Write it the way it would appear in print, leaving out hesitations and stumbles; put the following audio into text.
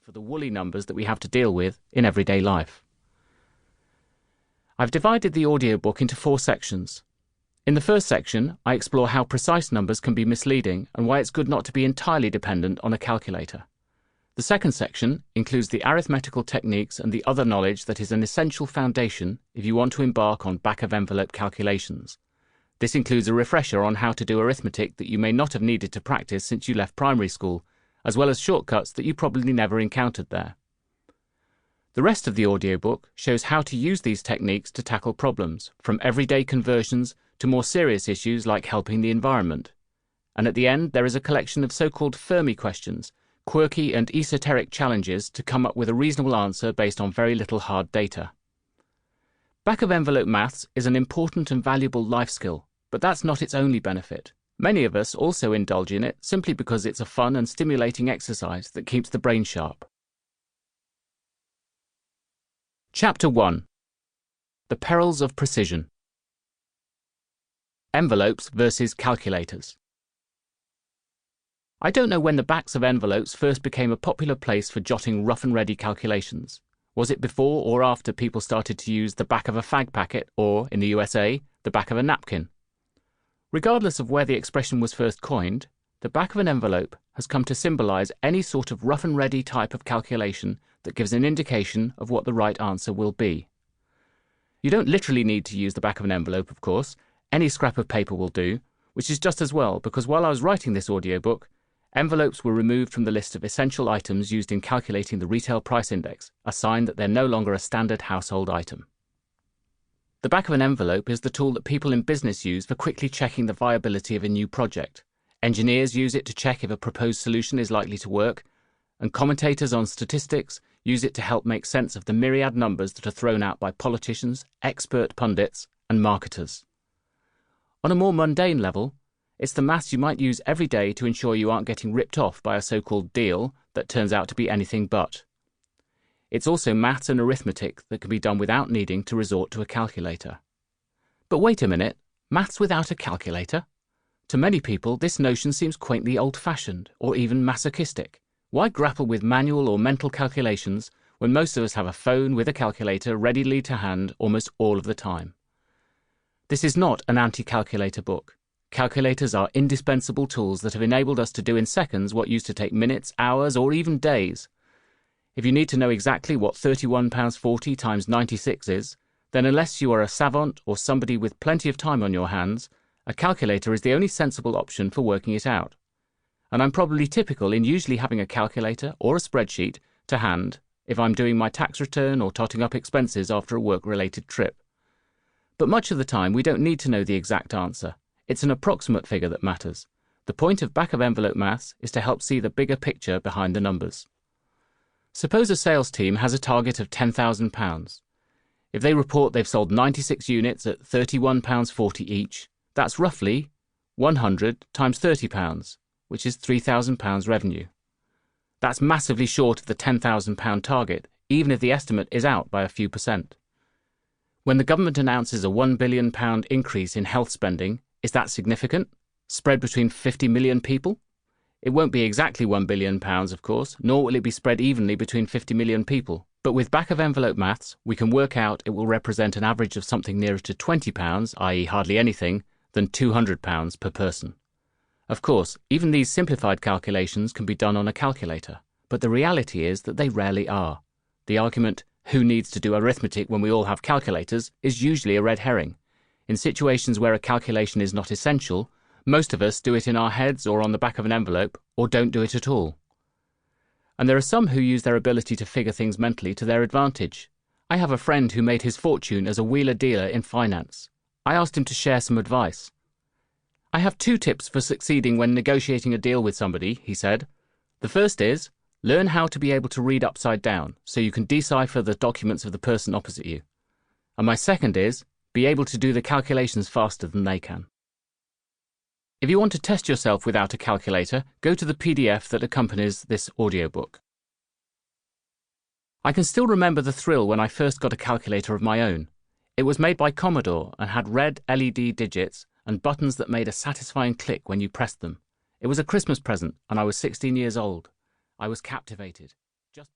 for the woolly numbers that we have to deal with in everyday life. I've divided the audiobook into 4 sections. In the first section, I explore how precise numbers can be misleading and why it's good not to be entirely dependent on a calculator. The second section includes the arithmetical techniques and the other knowledge that is an essential foundation if you want to embark on back-of-envelope calculations. This includes a refresher on how to do arithmetic that you may not have needed to practice since you left primary school, as well as shortcuts that you probably never encountered there. The rest of the audiobook shows how to use these techniques to tackle problems, from everyday conversions to more serious issues like helping the environment. And at the end, there is a collection of so-called Fermi questions, quirky and esoteric challenges to come up with a reasonable answer based on very little hard data. Back-of-envelope maths is an important and valuable life skill, but that's not its only benefit. Many of us also indulge in it simply because it's a fun and stimulating exercise that keeps the brain sharp. Chapter 1. The Perils of Precision. Envelopes versus calculators. I don't know when the backs of envelopes first became a popular place for jotting rough and ready calculations. Was it before or after people started to use the back of a fag packet or, in the USA, the back of a napkin? Regardless of where the expression was first coined, the back of an envelope has come to symbolize any sort of rough and ready type of calculation that gives an indication of what the right answer will be. You don't literally need to use the back of an envelope, of course. Any scrap of paper will do, which is just as well because while I was writing this audiobook, envelopes were removed from the list of essential items used in calculating the retail price index, a sign that they're no longer a standard household item. The back of an envelope is the tool that people in business use for quickly checking the viability of a new project. Engineers use it to check if a proposed solution is likely to work, and commentators on statistics use it to help make sense of the myriad numbers that are thrown out by politicians, expert pundits, and marketers. On a more mundane level, it's the maths you might use every day to ensure you aren't getting ripped off by a so-called deal that turns out to be anything but. It's also maths and arithmetic that can be done without needing to resort to a calculator. But wait a minute, maths without a calculator? To many people, this notion seems quaintly old-fashioned or even masochistic. Why grapple with manual or mental calculations when most of us have a phone with a calculator readily to hand almost all of the time? This is not an anti-calculator book. Calculators are indispensable tools that have enabled us to do in seconds what used to take minutes, hours, or even days. If you need to know exactly what £31.40 times 96 is, then unless you are a savant or somebody with plenty of time on your hands, a calculator is the only sensible option for working it out. And I'm probably typical in usually having a calculator or a spreadsheet to hand if I'm doing my tax return or totting up expenses after a work-related trip. But much of the time we don't need to know the exact answer. It's an approximate figure that matters. The point of back-of-envelope maths is to help see the bigger picture behind the numbers. Suppose a sales team has a target of £10,000. If they report they've sold 96 units at £31.40 each, that's roughly 100 times £30, which is £3,000 revenue. That's massively short of the £10,000 target, even if the estimate is out by a few percent. When the government announces a £1 billion increase in health spending, is that significant? Spread between 50 million people? It won't be exactly £1 billion, of course, nor will it be spread evenly between 50 million people. But with back-of-envelope maths, we can work out it will represent an average of something nearer to £20, i.e. hardly anything, than £200 per person. Of course, even these simplified calculations can be done on a calculator, but the reality is that they rarely are. The argument, who needs to do arithmetic when we all have calculators, is usually a red herring. In situations where a calculation is not essential, most of us do it in our heads or on the back of an envelope, or don't do it at all. And there are some who use their ability to figure things mentally to their advantage. I have a friend who made his fortune as a wheeler-dealer in finance. I asked him to share some advice. "I have 2 tips for succeeding when negotiating a deal with somebody," he said. "The first is, learn how to be able to read upside down, so you can decipher the documents of the person opposite you. And my second is, be able to do the calculations faster than they can." If you want to test yourself without a calculator, go to the PDF that accompanies this audiobook. I can still remember the thrill when I first got a calculator of my own. It was made by Commodore and had red LED digits and buttons that made a satisfying click when you pressed them. It was a Christmas present and I was 16 years old. I was captivated.